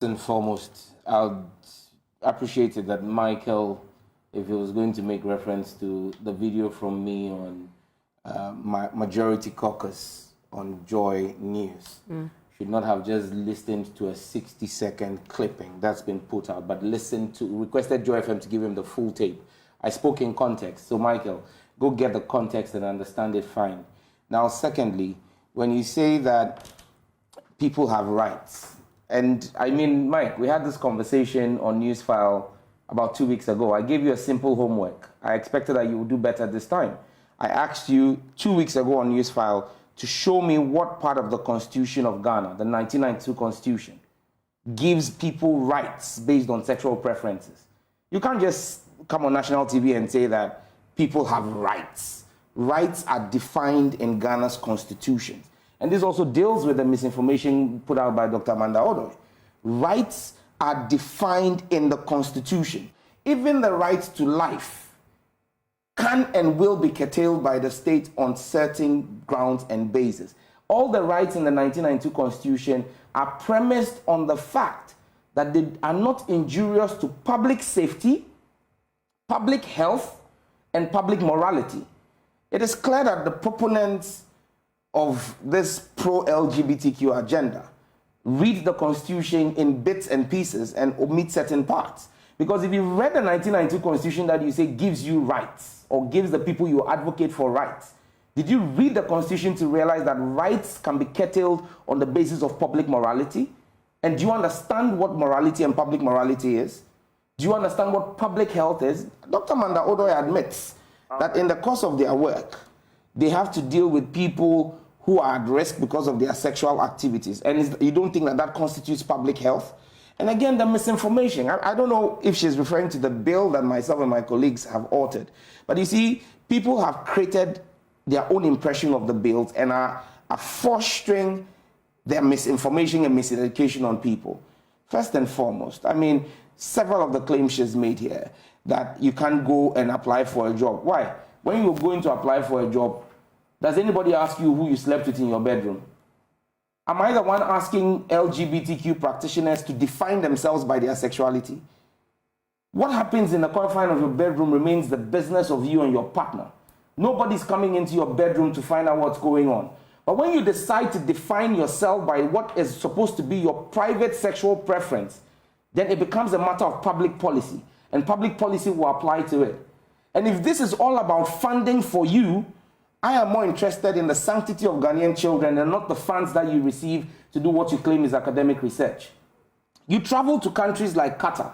and foremost, I'd appreciate it that Michael, if he was going to make reference to the video from me on my majority caucus on Joy News, should not have just listened to a 60-second clipping that's been put out, but requested Joy FM to give him the full tape. I spoke in context, so Michael, go get the context and understand it fine. Now, secondly, when you say that people have rights, and I mean, Mike, we had this conversation on Newsfile about 2 weeks ago. I gave you a simple homework. I expected that you would do better this time. I asked you 2 weeks ago on Newsfile to show me what part of the Constitution of Ghana, the 1992 Constitution, gives people rights based on sexual preferences. You can't just come on national TV and say that people have rights. Rights are defined in Ghana's Constitution. And this also deals with the misinformation put out by Dr. Amanda Odoi. Rights are defined in the Constitution. Even the right to life can and will be curtailed by the state on certain grounds and basis. All the rights in the 1992 Constitution are premised on the fact that they are not injurious to public safety, public health, and public morality. It is clear that the proponents of this pro-LGBTQ agenda read the Constitution in bits and pieces and omit certain parts. Because if you read the 1992 Constitution that you say gives you rights or gives the people you advocate for rights, did you read the Constitution to realize that rights can be curtailed on the basis of public morality? And do you understand what morality and public morality is? Do you understand what public health is? Dr. Amanda Odoi admits that in the course of their work, they have to deal with people who are at risk because of their sexual activities. And you don't think that that constitutes public health? And again, the misinformation. I don't know if she's referring to the bill that myself and my colleagues have authored. But you see, people have created their own impression of the bills and are fostering their misinformation and miseducation on people. First and foremost, I mean, several of the claims she's made here that you can't go and apply for a job. Why? When you're going to apply for a job, does anybody ask you who you slept with in your bedroom? Am I the one asking LGBTQ practitioners to define themselves by their sexuality? What happens in the confine of your bedroom remains the business of you and your partner. Nobody's coming into your bedroom to find out what's going on. But when you decide to define yourself by what is supposed to be your private sexual preference, then it becomes a matter of public policy, and public policy will apply to it. And if this is all about funding for you, I am more interested in the sanctity of Ghanaian children and not the funds that you receive to do what you claim is academic research. You travel to countries like Qatar.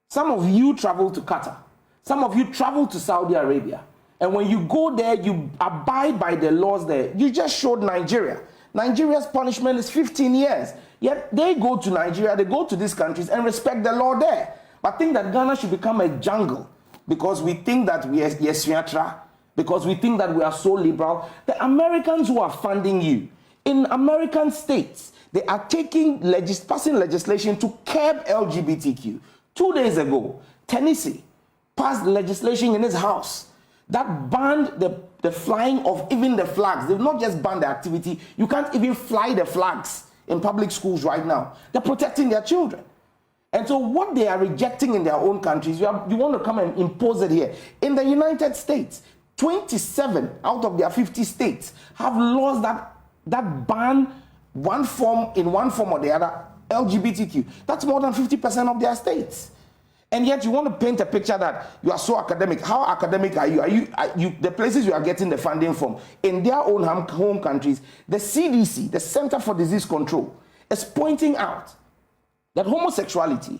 Some of you travel to Qatar. Some of you travel to Saudi Arabia. And when you go there, you abide by the laws there. You just showed Nigeria. Nigeria's punishment is 15 years. Yet they go to Nigeria, they go to these countries and respect the law there. But think that Ghana should become a jungle because we think that we are Yesfiatra, because we think that we are so liberal. The Americans who are funding you, in American states, they are passing legislation to curb LGBTQ. 2 days ago, Tennessee passed legislation in his house that banned the flying of even the flags. They've not just banned the activity, you can't even fly the flags in public schools right now. They're protecting their children. And so what they are rejecting in their own countries, you want to come and impose it here. In the United States, 27 out of their 50 states have laws that ban one form or the other, LGBTQ. That's more than 50% of their states. And yet you want to paint a picture that you are so academic. How academic are you? The places you are getting the funding from, in their own home countries, the CDC, the Center for Disease Control, is pointing out that homosexuality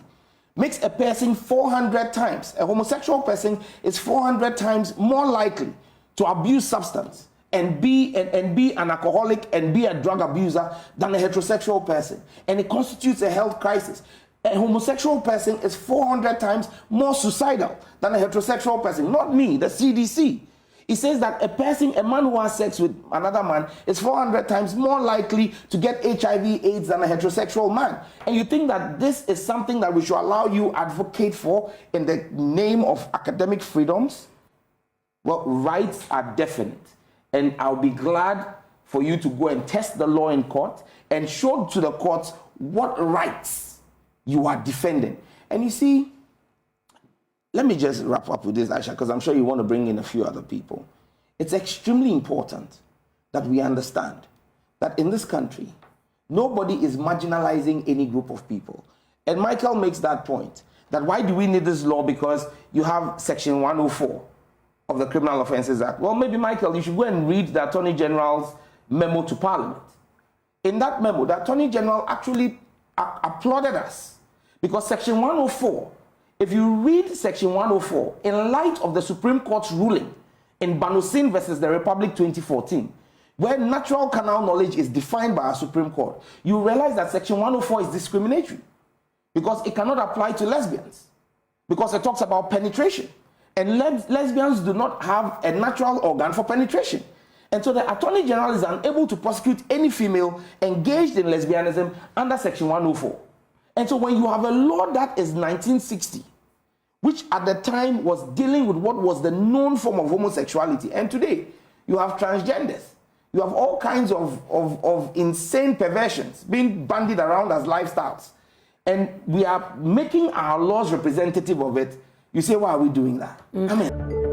makes a person 400 times, a homosexual person is 400 times more likely to abuse substance and be an alcoholic and be a drug abuser than a heterosexual person. And it constitutes a health crisis. A homosexual person is 400 times more suicidal than a heterosexual person. Not me, the CDC. It says that a man who has sex with another man is 400 times more likely to get HIV/AIDS than a heterosexual man. And you think that this is something that we should allow you advocate for in the name of academic freedoms? Well, rights are definite. And I'll be glad for you to go and test the law in court and show to the courts what rights you are defending. And you see, let me just wrap up with this, Aisha, because I'm sure you want to bring in a few other people. It's extremely important that we understand that in this country, nobody is marginalizing any group of people. And Michael makes that point, that why do we need this law? Because you have Section 104 of the Criminal Offences Act. Well, maybe, Michael, you should go and read the Attorney General's memo to Parliament. In that memo, the Attorney General actually applauded us because Section 104, if you read Section 104, in light of the Supreme Court's ruling in Banusin versus the Republic 2014, where natural carnal knowledge is defined by our Supreme Court, you realize that Section 104 is discriminatory because it cannot apply to lesbians because it talks about penetration. And lesbians do not have a natural organ for penetration. And so the Attorney General is unable to prosecute any female engaged in lesbianism under Section 104. And so when you have a law that is 1960, which at the time was dealing with what was the known form of homosexuality, and today you have transgenders, you have all kinds of insane perversions being bandied around as lifestyles, and we are making our laws representative of it. You say, why are we doing that? I mean...